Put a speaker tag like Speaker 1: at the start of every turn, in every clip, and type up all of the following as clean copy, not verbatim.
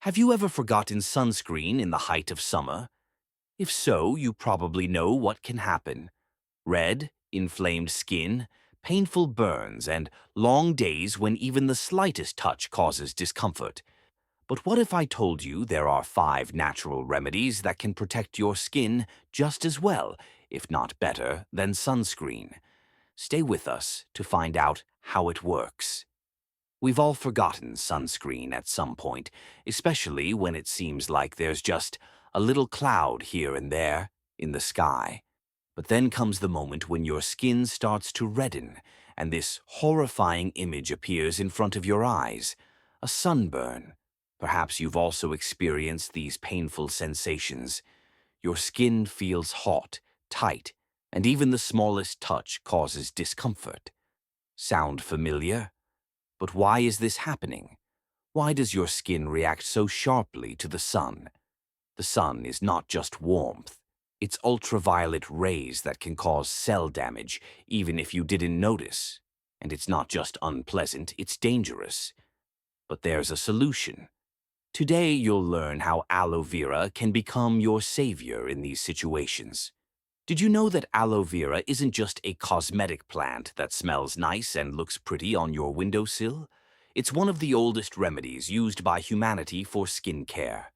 Speaker 1: Have you ever forgotten sunscreen in the height of summer? If so, you probably know what can happen. Red, inflamed skin, painful burns, and long days when even the slightest touch causes discomfort. But what if I told you there are 5 natural remedies that can protect your skin just as well, if not better, than sunscreen? Stay with us to find out how it works. We've all forgotten sunscreen at some point, especially when it seems like there's just a little cloud here and there in the sky. But then comes the moment when your skin starts to redden, and this horrifying image appears in front of your eyes, a sunburn. Perhaps you've also experienced these painful sensations. Your skin feels hot, tight, and even the smallest touch causes discomfort. Sound familiar? But why is this happening? Why does your skin react so sharply to the sun? The sun is not just warmth. It's ultraviolet rays that can cause cell damage, even if you didn't notice. And it's not just unpleasant, it's dangerous. But there's a solution. Today you'll learn how aloe vera can become your savior in these situations. Did you know that aloe vera isn't just a cosmetic plant that smells nice and looks pretty on your windowsill? It's one of the oldest remedies used by humanity for skin care.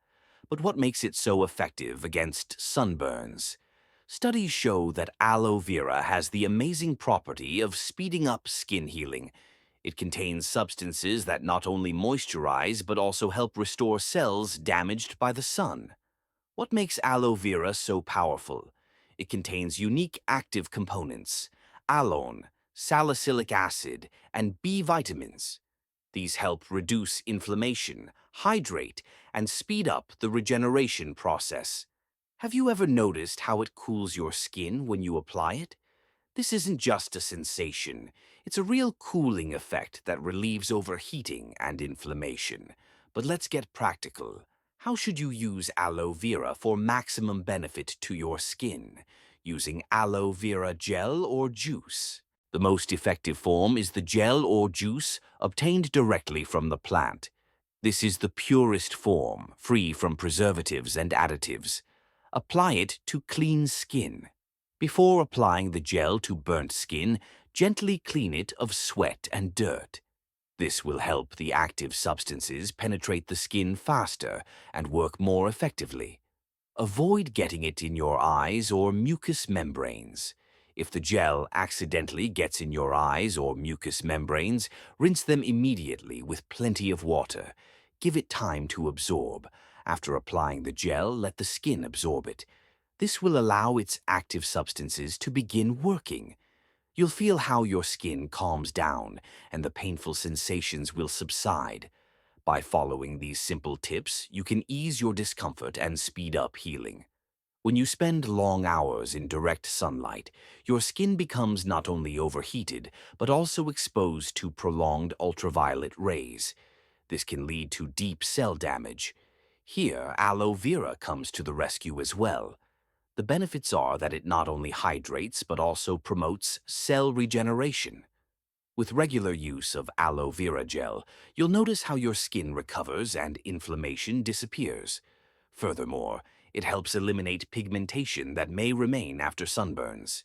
Speaker 1: But what makes it so effective against sunburns? Studies show that aloe vera has the amazing property of speeding up skin healing. It contains substances that not only moisturize but also help restore cells damaged by the sun. What makes aloe vera so powerful? It contains unique active components, aloe, salicylic acid, and B vitamins. These help reduce inflammation, hydrate, and speed up the regeneration process. Have you ever noticed how it cools your skin when you apply it? This isn't just a sensation. It's a real cooling effect that relieves overheating and inflammation. But let's get practical. How should you use aloe vera for maximum benefit to your skin? Using aloe vera gel or juice? The most effective form is the gel or juice obtained directly from the plant. This is the purest form, free from preservatives and additives. Apply it to clean skin. Before applying the gel to burnt skin, gently clean it of sweat and dirt. This will help the active substances penetrate the skin faster and work more effectively. Avoid getting it in your eyes or mucous membranes. If the gel accidentally gets in your eyes or mucous membranes, rinse them immediately with plenty of water. Give it time to absorb. After applying the gel, let the skin absorb it. This will allow its active substances to begin working. You'll feel how your skin calms down and the painful sensations will subside. By following these simple tips, you can ease your discomfort and speed up healing. When you spend long hours in direct sunlight, your skin becomes not only overheated, but also exposed to prolonged ultraviolet rays. This can lead to deep cell damage. Here, aloe vera comes to the rescue as well. The benefits are that it not only hydrates but also promotes cell regeneration. With regular use of aloe vera gel, you'll notice how your skin recovers and inflammation disappears. Furthermore, it helps eliminate pigmentation that may remain after sunburns.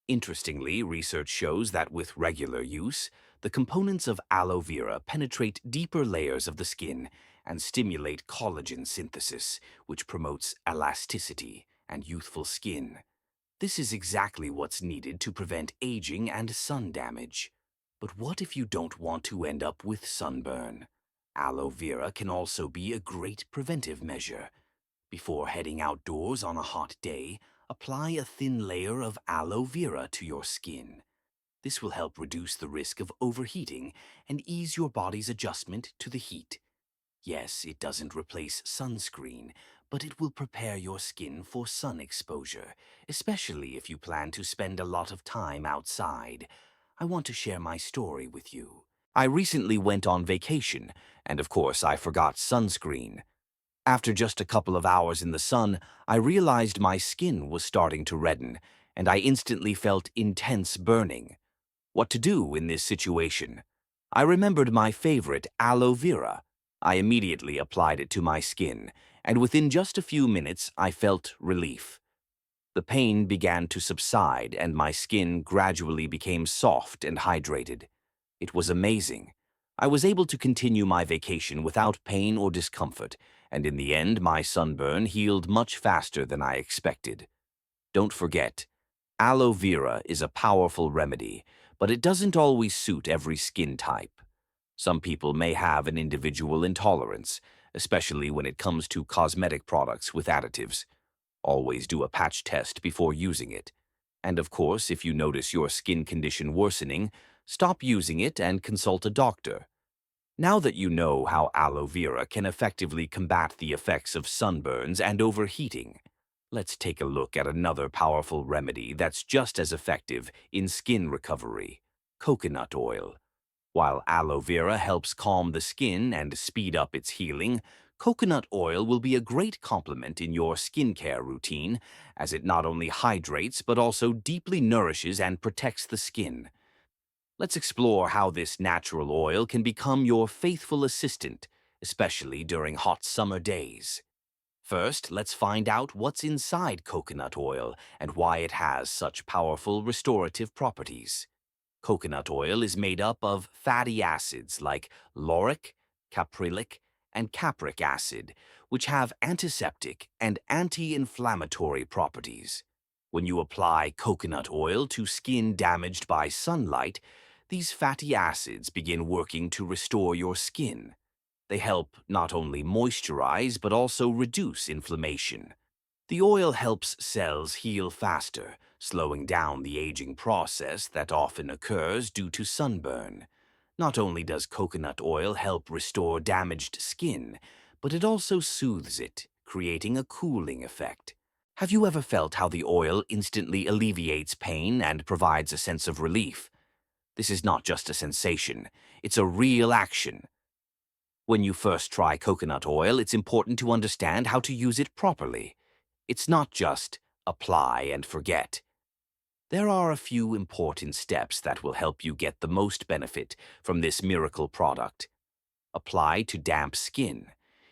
Speaker 1: Interestingly, research shows that with regular use, the components of aloe vera penetrate deeper layers of the skin and stimulate collagen synthesis, which promotes elasticity and youthful skin. This is exactly what's needed to prevent aging and sun damage. But what if you don't want to end up with sunburn? Aloe vera can also be a great preventive measure. Before heading outdoors on a hot day, apply a thin layer of aloe vera to your skin. This will help reduce the risk of overheating and ease your body's adjustment to the heat. Yes, it doesn't replace sunscreen, but it will prepare your skin for sun exposure, especially if you plan to spend a lot of time outside. I want to share my story with you. I recently went on vacation, and of course I forgot sunscreen. After just a couple of hours in the sun, I realized my skin was starting to redden, and I instantly felt intense burning. What to do in this situation? I remembered my favorite aloe vera. I immediately applied it to my skin, and within just a few minutes I felt relief. The pain began to subside, and my skin gradually became soft and hydrated. It was amazing. I was able to continue my vacation without pain or discomfort, and in the end my sunburn healed much faster than I expected. Don't forget, aloe vera is a powerful remedy, but it doesn't always suit every skin type. Some people may have an individual intolerance, especially when it comes to cosmetic products with additives. Always do a patch test before using it. And of course, if you notice your skin condition worsening, stop using it and consult a doctor. Now that you know how aloe vera can effectively combat the effects of sunburns and overheating, let's take a look at another powerful remedy that's just as effective in skin recovery: coconut oil. While aloe vera helps calm the skin and speed up its healing, coconut oil will be a great complement in your skincare routine, as it not only hydrates but also deeply nourishes and protects the skin. Let's explore how this natural oil can become your faithful assistant, especially during hot summer days. First, let's find out what's inside coconut oil and why it has such powerful restorative properties. Coconut oil is made up of fatty acids like lauric, caprylic, and capric acid, which have antiseptic and anti-inflammatory properties. When you apply coconut oil to skin damaged by sunlight, these fatty acids begin working to restore your skin. They help not only moisturize but also reduce inflammation. The oil helps cells heal faster, slowing down the aging process that often occurs due to sunburn. Not only does coconut oil help restore damaged skin, but it also soothes it, creating a cooling effect. Have you ever felt how the oil instantly alleviates pain and provides a sense of relief? This is not just a sensation, it's a real action. When you first try coconut oil, it's important to understand how to use it properly. It's not just apply and forget. There are a few important steps that will help you get the most benefit from this miracle product. Apply to damp skin.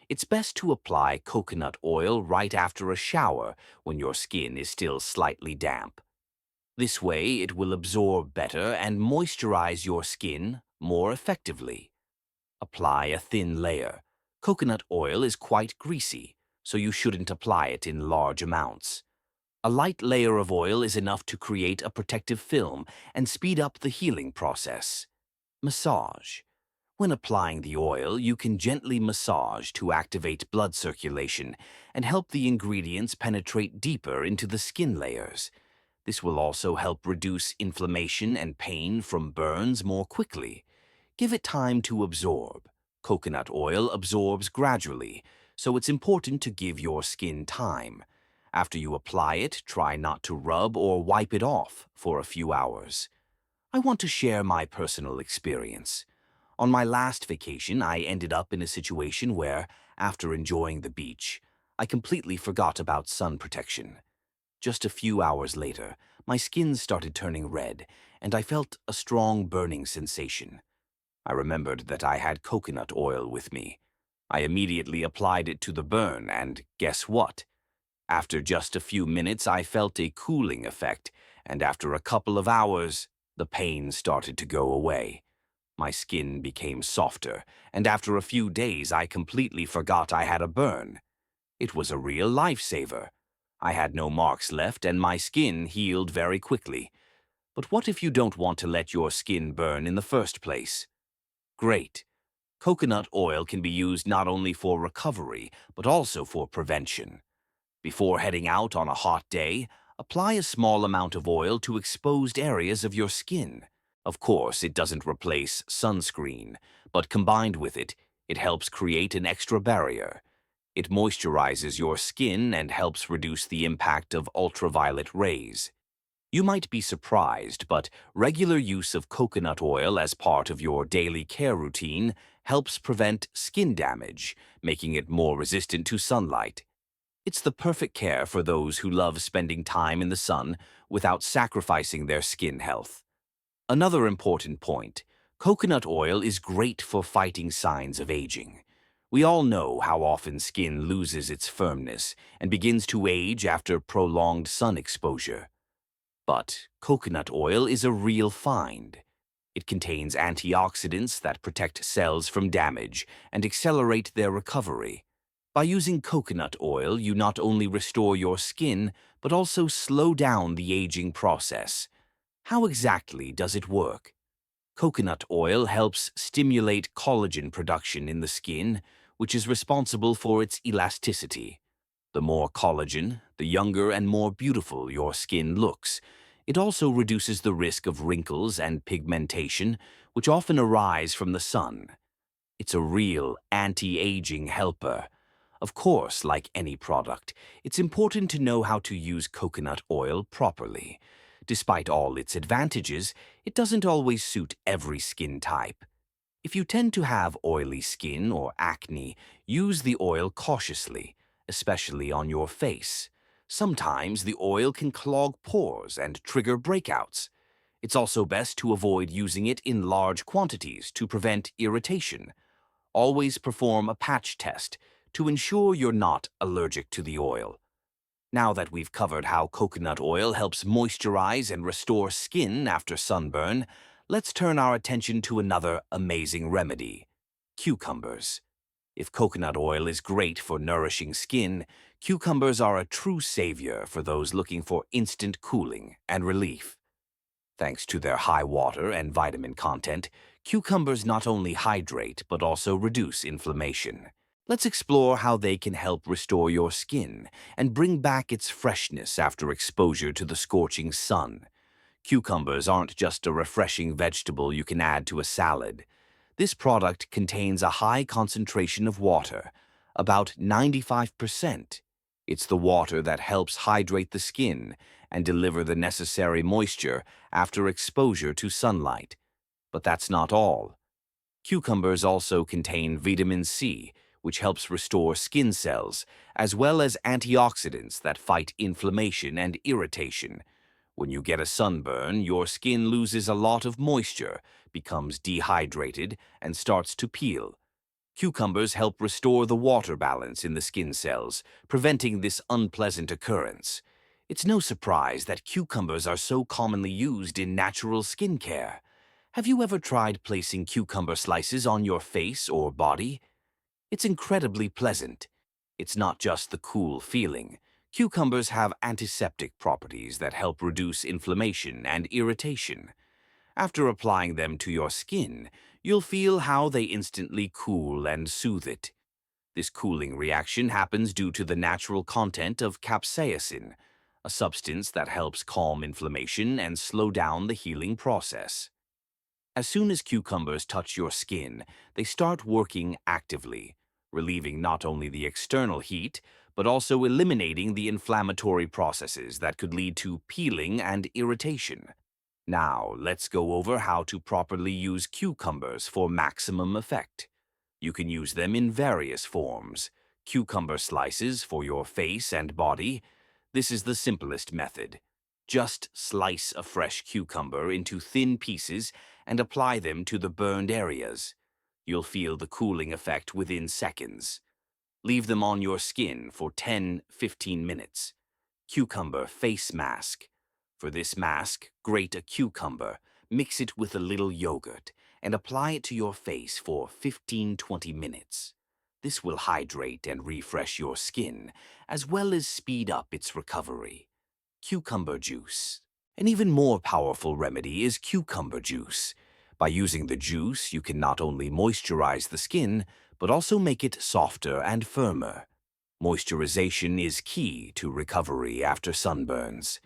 Speaker 1: It's best to apply coconut oil right after a shower when your skin is still slightly damp. This way, it will absorb better and moisturize your skin more effectively. Apply a thin layer. Coconut oil is quite greasy, so you shouldn't apply it in large amounts. A light layer of oil is enough to create a protective film and speed up the healing process. Massage. When applying the oil, you can gently massage to activate blood circulation and help the ingredients penetrate deeper into the skin layers. This will also help reduce inflammation and pain from burns more quickly. Give it time to absorb. Coconut oil absorbs gradually, so it's important to give your skin time. After you apply it, try not to rub or wipe it off for a few hours. I want to share my personal experience. On my last vacation, I ended up in a situation where, after enjoying the beach, I completely forgot about sun protection. Just a few hours later, my skin started turning red, and I felt a strong burning sensation. I remembered that I had coconut oil with me. I immediately applied it to the burn, and guess what? After just a few minutes, I felt a cooling effect, and after a couple of hours, the pain started to go away. My skin became softer, and after a few days, I completely forgot I had a burn. It was a real lifesaver. I had no marks left, and my skin healed very quickly. But what if you don't want to let your skin burn in the first place? Great. Coconut oil can be used not only for recovery, but also for prevention. Before heading out on a hot day, apply a small amount of oil to exposed areas of your skin. Of course, it doesn't replace sunscreen, but combined with it, it helps create an extra barrier. It moisturizes your skin and helps reduce the impact of ultraviolet rays. You might be surprised, but regular use of coconut oil as part of your daily care routine helps prevent skin damage, making it more resistant to sunlight. It's the perfect care for those who love spending time in the sun without sacrificing their skin health. Another important point: coconut oil is great for fighting signs of aging. We all know how often skin loses its firmness and begins to age after prolonged sun exposure. But coconut oil is a real find. It contains antioxidants that protect cells from damage and accelerate their recovery. By using coconut oil, you not only restore your skin, but also slow down the aging process. How exactly does it work? Coconut oil helps stimulate collagen production in the skin, which is responsible for its elasticity. The more collagen, the younger and more beautiful your skin looks. It also reduces the risk of wrinkles and pigmentation, which often arise from the sun. It's a real anti-aging helper. Of course, like any product, it's important to know how to use coconut oil properly. Despite all its advantages, it doesn't always suit every skin type. If you tend to have oily skin or acne, use the oil cautiously, especially on your face. Sometimes the oil can clog pores and trigger breakouts. It's also best to avoid using it in large quantities to prevent irritation. Always perform a patch test to ensure you're not allergic to the oil. Now that we've covered how coconut oil helps moisturize and restore skin after sunburn, let's turn our attention to another amazing remedy: cucumbers. If coconut oil is great for nourishing skin, cucumbers are a true savior for those looking for instant cooling and relief. Thanks to their high water and vitamin content, cucumbers not only hydrate but also reduce inflammation. Let's explore how they can help restore your skin and bring back its freshness after exposure to the scorching sun. Cucumbers aren't just a refreshing vegetable you can add to a salad. This product contains a high concentration of water, about 95%. It's the water that helps hydrate the skin and deliver the necessary moisture after exposure to sunlight. But that's not all. Cucumbers also contain vitamin C, which helps restore skin cells, as well as antioxidants that fight inflammation and irritation. When you get a sunburn, your skin loses a lot of moisture, becomes dehydrated, and starts to peel. Cucumbers help restore the water balance in the skin cells, preventing this unpleasant occurrence. It's no surprise that cucumbers are so commonly used in natural skincare. Have you ever tried placing cucumber slices on your face or body? It's incredibly pleasant. It's not just the cool feeling. Cucumbers have antiseptic properties that help reduce inflammation and irritation. After applying them to your skin, you'll feel how they instantly cool and soothe it. This cooling reaction happens due to the natural content of capsaicin, a substance that helps calm inflammation and slow down the healing process. As soon as cucumbers touch your skin, they start working actively, relieving not only the external heat, but also eliminating the inflammatory processes that could lead to peeling and irritation. Now, let's go over how to properly use cucumbers for maximum effect. You can use them in various forms. Cucumber slices for your face and body. This is the simplest method. Just slice a fresh cucumber into thin pieces and apply them to the burned areas. You'll feel the cooling effect within seconds. Leave them on your skin for 10–15 minutes. Cucumber face mask. For this mask, grate a cucumber, mix it with a little yogurt, and apply it to your face for 15–20 minutes. This will hydrate and refresh your skin, as well as speed up its recovery. Cucumber juice. An even more powerful remedy is cucumber juice. By using the juice, you can not only moisturize the skin, but also make it softer and firmer. Moisturization is key to recovery after sunburns.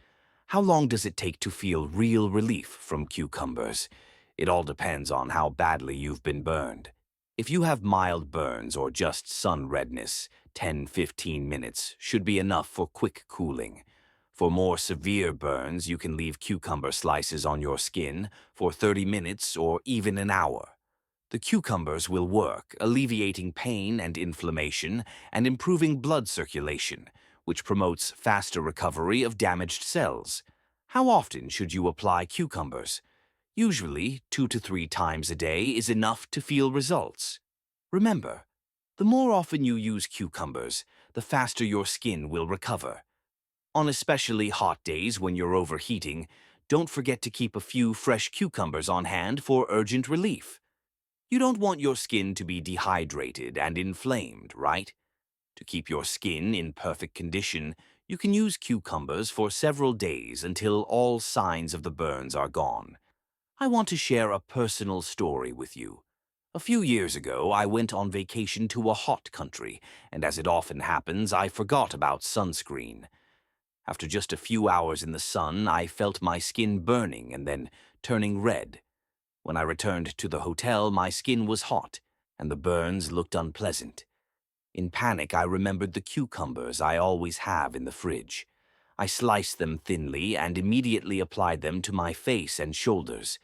Speaker 1: How long does it take to feel real relief from cucumbers? It all depends on how badly you've been burned. If you have mild burns or just sun redness, 10–15 minutes should be enough for quick cooling. For more severe burns, you can leave cucumber slices on your skin for 30 minutes or even an hour. The cucumbers will work, alleviating pain and inflammation and improving blood circulation, which promotes faster recovery of damaged cells. How often should you apply cucumbers? Usually, 2 to 3 times a day is enough to feel results. Remember, The more often you use cucumbers, the faster your skin will recover. On especially hot days when you're overheating, don't forget to keep a few fresh cucumbers on hand for urgent relief. You don't want your skin to be dehydrated and inflamed, right? To keep your skin in perfect condition, you can use cucumbers for several days until all signs of the burns are gone. I want to share a personal story with you. A few years ago, I went on vacation to a hot country, and as it often happens, I forgot about sunscreen. After just a few hours in the sun, I felt my skin burning and then turning red. When I returned to the hotel, my skin was hot, and the burns looked unpleasant. In panic, I remembered the cucumbers I always have in the fridge. I sliced them thinly and immediately applied them to my face and shoulders.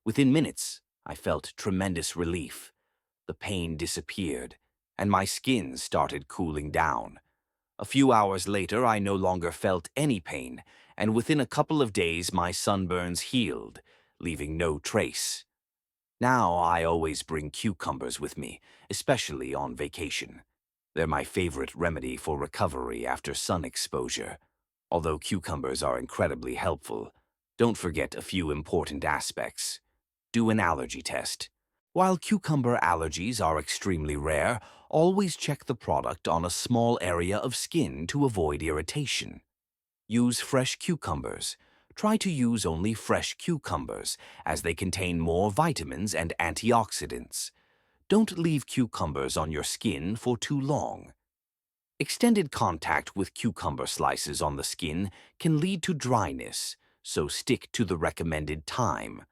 Speaker 1: Within minutes, I felt tremendous relief. The pain disappeared, and my skin started cooling down. A few hours later, I no longer felt any pain, and within a couple of days, my sunburns healed, leaving no trace. Now I always bring cucumbers with me, especially on vacation. They're my favorite remedy for recovery after sun exposure. Although cucumbers are incredibly helpful, don't forget a few important aspects. Do an allergy test. While cucumber allergies are extremely rare, always check the product on a small area of skin to avoid irritation. Use fresh cucumbers. Try to use only fresh cucumbers, as they contain more vitamins and antioxidants. Don't leave cucumbers on your skin for too long. Extended contact with cucumber slices on the skin can lead to dryness, so stick to the recommended time.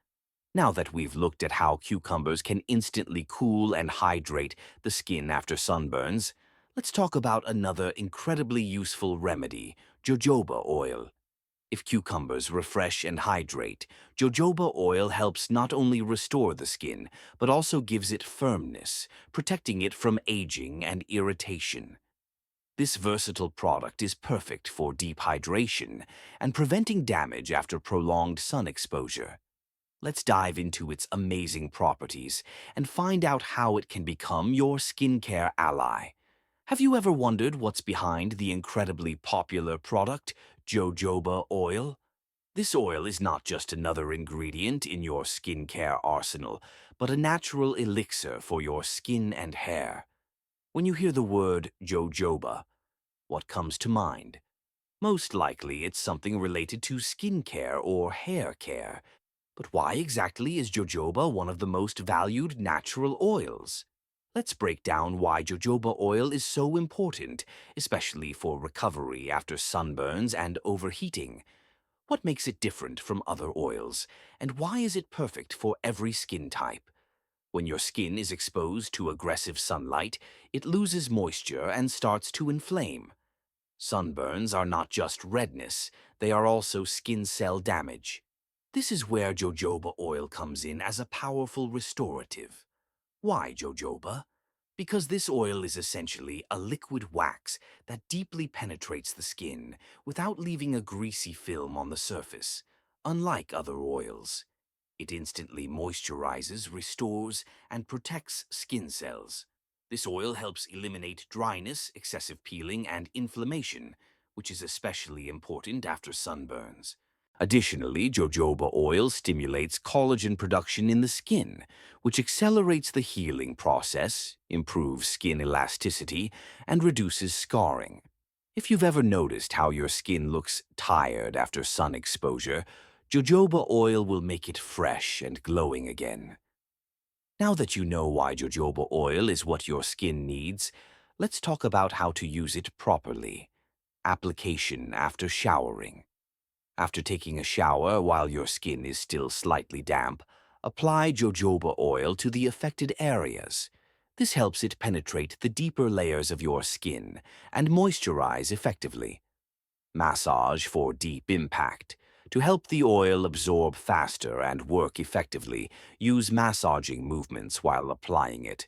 Speaker 1: Now that we've looked at how cucumbers can instantly cool and hydrate the skin after sunburns, let's talk about another incredibly useful remedy, jojoba oil. If cucumbers refresh and hydrate, jojoba oil helps not only restore the skin, but also gives it firmness, protecting it from aging and irritation. This versatile product is perfect for deep hydration and preventing damage after prolonged sun exposure. Let's dive into its amazing properties and find out how it can become your skincare ally. Have you ever wondered what's behind the incredibly popular product, jojoba oil? This oil is not just another ingredient in your skincare arsenal, but a natural elixir for your skin and hair. When you hear the word jojoba, what comes to mind? Most likely it's something related to skincare or hair care. But why exactly is jojoba one of the most valued natural oils? Let's break down why jojoba oil is so important, especially for recovery after sunburns and overheating. What makes it different from other oils, and why is it perfect for every skin type? When your skin is exposed to aggressive sunlight, it loses moisture and starts to inflame. Sunburns are not just redness, they are also skin cell damage. This is where jojoba oil comes in as a powerful restorative. Why jojoba? Because this oil is essentially a liquid wax that deeply penetrates the skin without leaving a greasy film on the surface, unlike other oils. It instantly moisturizes, restores, and protects skin cells. This oil helps eliminate dryness, excessive peeling, and inflammation, which is especially important after sunburns. Additionally, jojoba oil stimulates collagen production in the skin, which accelerates the healing process, improves skin elasticity, and reduces scarring. If you've ever noticed how your skin looks tired after sun exposure, jojoba oil will make it fresh and glowing again. Now that you know why jojoba oil is what your skin needs, let's talk about how to use it properly. Application after showering. After taking a shower while your skin is still slightly damp, apply jojoba oil to the affected areas. This helps it penetrate the deeper layers of your skin and moisturize effectively. Massage for deep impact. To help the oil absorb faster and work effectively, use massaging movements while applying it.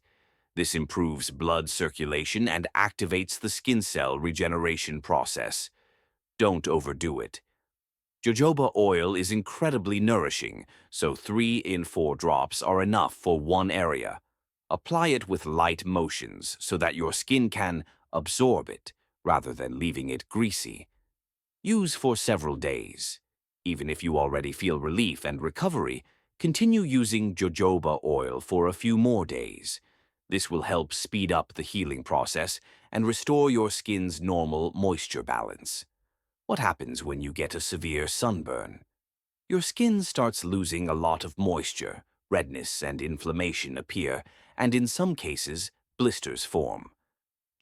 Speaker 1: This improves blood circulation and activates the skin cell regeneration process. Don't overdo it. Jojoba oil is incredibly nourishing, so 3 in 4 drops are enough for one area. Apply it with light motions so that your skin can absorb it rather than leaving it greasy. Use for several days. Even if you already feel relief and recovery, continue using jojoba oil for a few more days. This will help speed up the healing process and restore your skin's normal moisture balance. What happens when you get a severe sunburn? Your skin starts losing a lot of moisture, redness and inflammation appear, and in some cases, blisters form.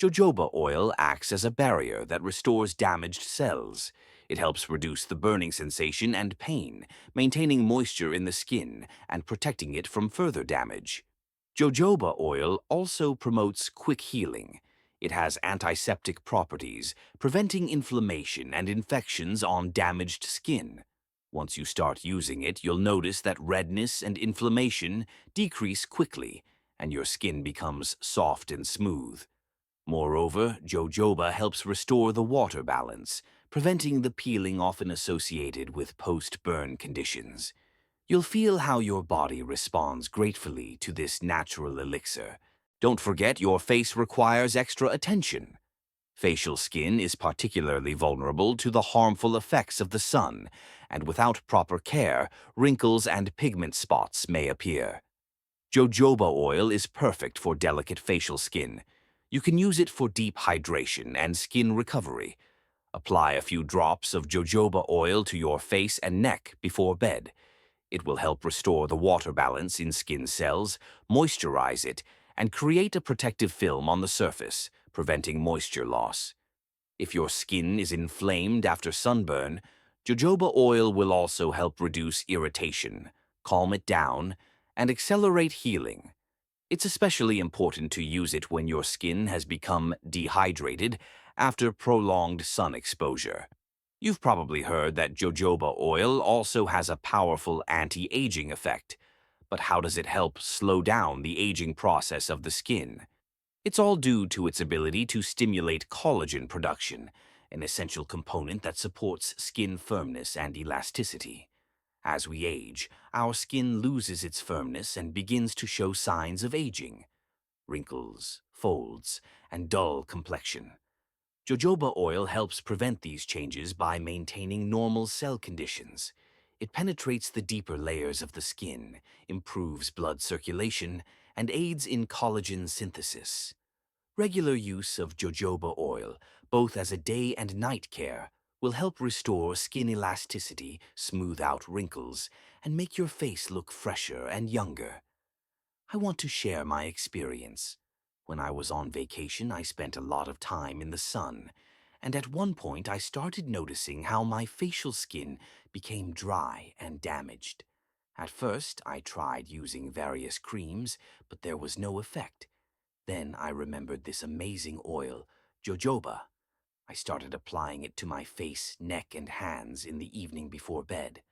Speaker 1: Jojoba oil acts as a barrier that restores damaged cells. It helps reduce the burning sensation and pain, maintaining moisture in the skin and protecting it from further damage. Jojoba oil also promotes quick healing. It has antiseptic properties, preventing inflammation and infections on damaged skin. Once you start using it, you'll notice that redness and inflammation decrease quickly, and your skin becomes soft and smooth. Moreover, jojoba helps restore the water balance, preventing the peeling often associated with post-burn conditions. You'll feel how your body responds gratefully to this natural elixir. Don't forget your face requires extra attention. Facial skin is particularly vulnerable to the harmful effects of the sun, and without proper care, wrinkles and pigment spots may appear. Jojoba oil is perfect for delicate facial skin. You can use it for deep hydration and skin recovery. Apply a few drops of jojoba oil to your face and neck before bed. It will help restore the water balance in skin cells, moisturize it, and create a protective film on the surface, preventing moisture loss. If your skin is inflamed after sunburn, jojoba oil will also help reduce irritation, calm it down, and accelerate healing. It's especially important to use it when your skin has become dehydrated after prolonged sun exposure. You've probably heard that jojoba oil also has a powerful anti-aging effect. But how does it help slow down the aging process of the skin? It's all due to its ability to stimulate collagen production, an essential component that supports skin firmness and elasticity. As we age, our skin loses its firmness and begins to show signs of aging: wrinkles, folds, and dull complexion. Jojoba oil helps prevent these changes by maintaining normal cell conditions. It penetrates the deeper layers of the skin, improves blood circulation, and aids in collagen synthesis. Regular use of jojoba oil, both as a day and night care, will help restore skin elasticity, smooth out wrinkles, and make your face look fresher and younger. I want to share my experience. When I was on vacation, I spent a lot of time in the sun, and at one point I started noticing how my facial skin became dry and damaged. At first, I tried using various creams, but there was no effect. Then I remembered this amazing oil, jojoba. I started applying it to my face, neck, and hands in the evening before bed.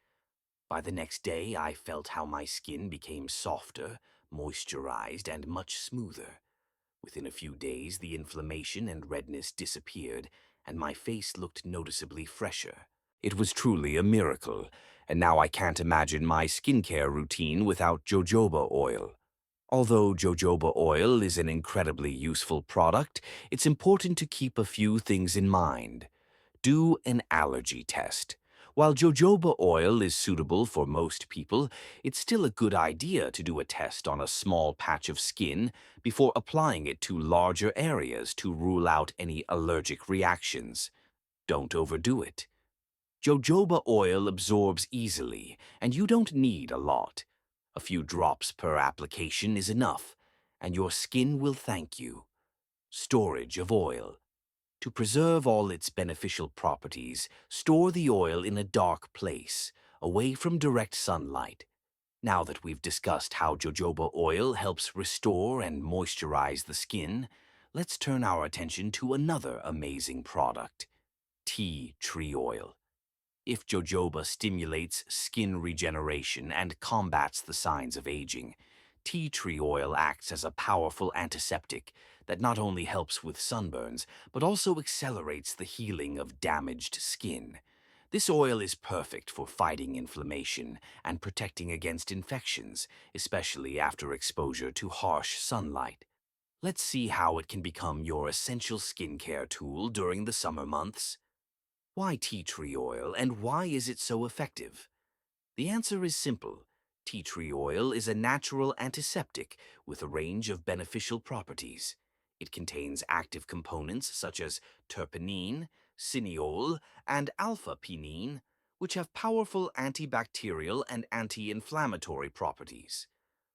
Speaker 1: By the next day, I felt how my skin became softer, moisturized, and much smoother. Within a few days, the inflammation and redness disappeared, and my face looked noticeably fresher. It was truly a miracle, and now I can't imagine my skincare routine without jojoba oil. Although jojoba oil is an incredibly useful product, it's important to keep a few things in mind. Do an allergy test. While jojoba oil is suitable for most people, it's still a good idea to do a test on a small patch of skin before applying it to larger areas to rule out any allergic reactions. Don't overdo it. Jojoba oil absorbs easily, and you don't need a lot. A few drops per application is enough, and your skin will thank you. Storage of oil. To preserve all its beneficial properties, store the oil in a dark place, away from direct sunlight. Now that we've discussed how jojoba oil helps restore and moisturize the skin, let's turn our attention to another amazing product: tea tree oil. If jojoba stimulates skin regeneration and combats the signs of aging, tea tree oil acts as a powerful antiseptic that not only helps with sunburns, but also accelerates the healing of damaged skin. This oil is perfect for fighting inflammation and protecting against infections, especially after exposure to harsh sunlight. Let's see how it can become your essential skincare tool during the summer months. Why tea tree oil, and why is it so effective? The answer is simple. Tea tree oil is a natural antiseptic with a range of beneficial properties. It contains active components such as terpenine, cineol, and alpha-pinene, which have powerful antibacterial and anti-inflammatory properties.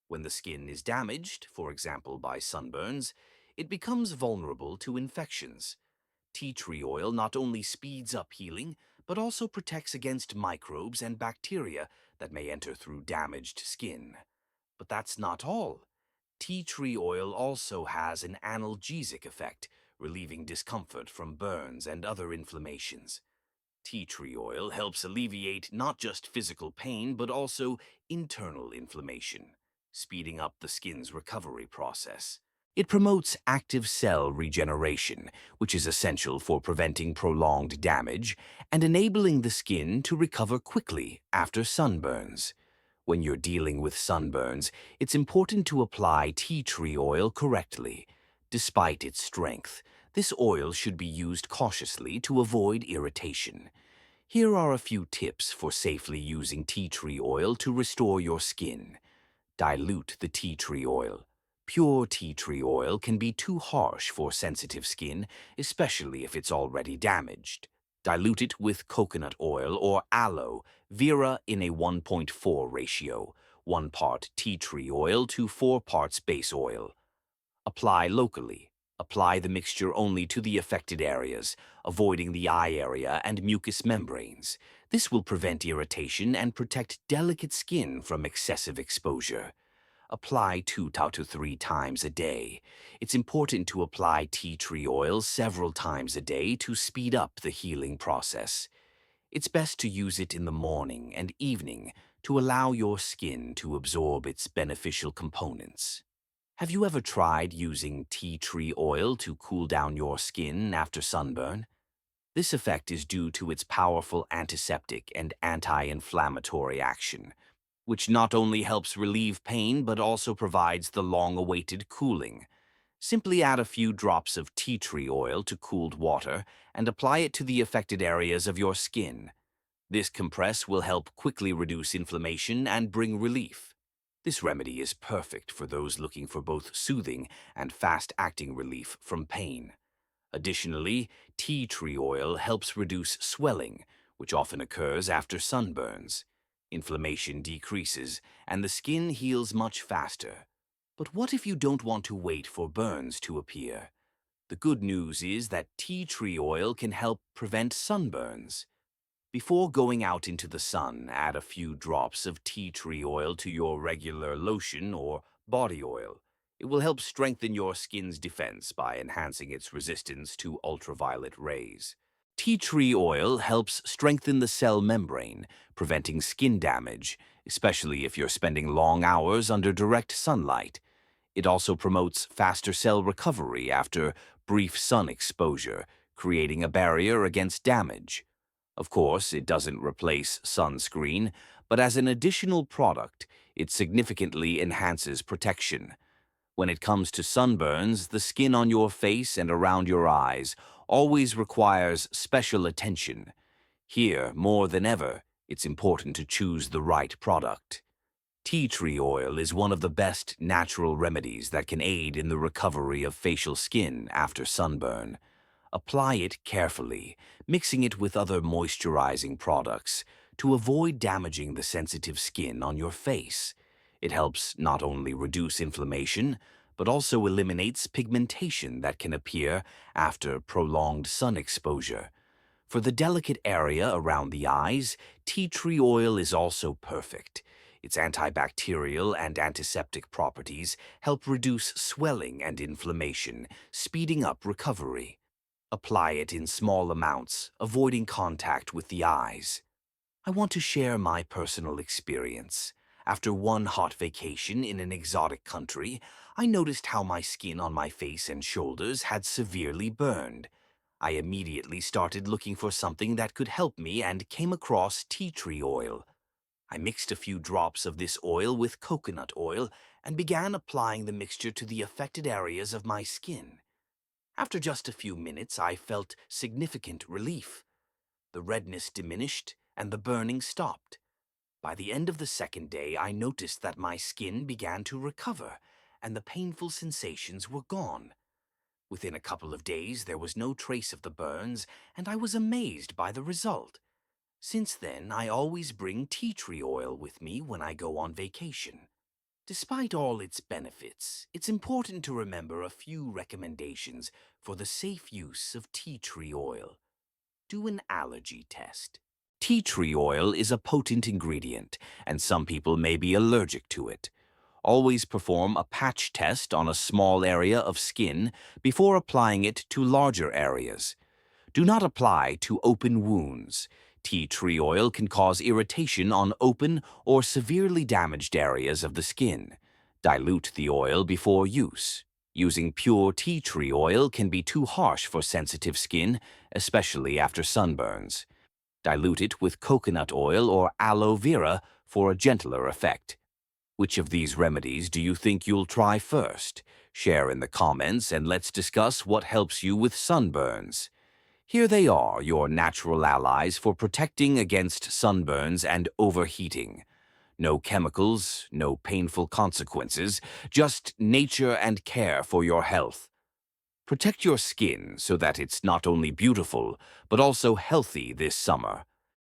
Speaker 1: When the skin is damaged, for example by sunburns, it becomes vulnerable to infections. Tea tree oil not only speeds up healing, but also protects against microbes and bacteria that may enter through damaged skin. But that's not all. Tea tree oil also has an analgesic effect, relieving discomfort from burns and other inflammations. Tea tree oil helps alleviate not just physical pain, but also internal inflammation, speeding up the skin's recovery process. It promotes active cell regeneration, which is essential for preventing prolonged damage and enabling the skin to recover quickly after sunburns. When you're dealing with sunburns, it's important to apply tea tree oil correctly. Despite its strength, this oil should be used cautiously to avoid irritation. Here are a few tips for safely using tea tree oil to restore your skin. Dilute the tea tree oil. Pure tea tree oil can be too harsh for sensitive skin, especially if it's already damaged. Dilute it with coconut oil or aloe, vera in a 1.4 ratio, 1 part tea tree oil to 4 parts base oil. Apply locally. Apply the mixture only to the affected areas, avoiding the eye area and mucous membranes. This will prevent irritation and protect delicate skin from excessive exposure. Apply 2 to 3 times a day. It's important to apply tea tree oil several times a day to speed up the healing process. It's best to use it in the morning and evening to allow your skin to absorb its beneficial components. Have you ever tried using tea tree oil to cool down your skin after sunburn? This effect is due to its powerful antiseptic and anti-inflammatory action, which not only helps relieve pain but also provides the long-awaited cooling. Simply add a few drops of tea tree oil to cooled water and apply it to the affected areas of your skin. This compress will help quickly reduce inflammation and bring relief. This remedy is perfect for those looking for both soothing and fast-acting relief from pain. Additionally, tea tree oil helps reduce swelling, which often occurs after sunburns. Inflammation decreases, and the skin heals much faster. But what if you don't want to wait for burns to appear? The good news is that tea tree oil can help prevent sunburns. Before going out into the sun, add a few drops of tea tree oil to your regular lotion or body oil. It will help strengthen your skin's defense by enhancing its resistance to ultraviolet rays. Tea tree oil helps strengthen the cell membrane, preventing skin damage, especially if you're spending long hours under direct sunlight. It also promotes faster cell recovery after brief sun exposure, creating a barrier against damage. Of course, it doesn't replace sunscreen, but as an additional product, it significantly enhances protection. When it comes to sunburns, the skin on your face and around your eyes always requires special attention. Here, more than ever, it's important to choose the right product. Tea tree oil is one of the best natural remedies that can aid in the recovery of facial skin after sunburn. Apply it carefully, mixing it with other moisturizing products to avoid damaging the sensitive skin on your face. It helps not only reduce inflammation, but also eliminates pigmentation that can appear after prolonged sun exposure. For the delicate area around the eyes, tea tree oil is also perfect. Its antibacterial and antiseptic properties help reduce swelling and inflammation, speeding up recovery. Apply it in small amounts, avoiding contact with the eyes. I want to share my personal experience. After one hot vacation in an exotic country, I noticed how my skin on my face and shoulders had severely burned. I immediately started looking for something that could help me and came across tea tree oil. I mixed a few drops of this oil with coconut oil and began applying the mixture to the affected areas of my skin. After just a few minutes, I felt significant relief. The redness diminished and the burning stopped. By the end of the second day, I noticed that my skin began to recover and the painful sensations were gone. Within a couple of days, there was no trace of the burns, and I was amazed by the result. Since then, I always bring tea tree oil with me when I go on vacation. Despite all its benefits, it's important to remember a few recommendations for the safe use of tea tree oil. Do an allergy test. Tea tree oil is a potent ingredient, and some people may be allergic to it. Always perform a patch test on a small area of skin before applying it to larger areas. Do not apply to open wounds. Tea tree oil can cause irritation on open or severely damaged areas of the skin. Dilute the oil before use. Using pure tea tree oil can be too harsh for sensitive skin, especially after sunburns. Dilute it with coconut oil or aloe vera for a gentler effect. Which of these remedies do you think you'll try first? Share in the comments and let's discuss what helps you with sunburns. Here they are, your natural allies for protecting against sunburns and overheating. No chemicals, no painful consequences, just nature and care for your health. Protect your skin so that it's not only beautiful, but also healthy this summer.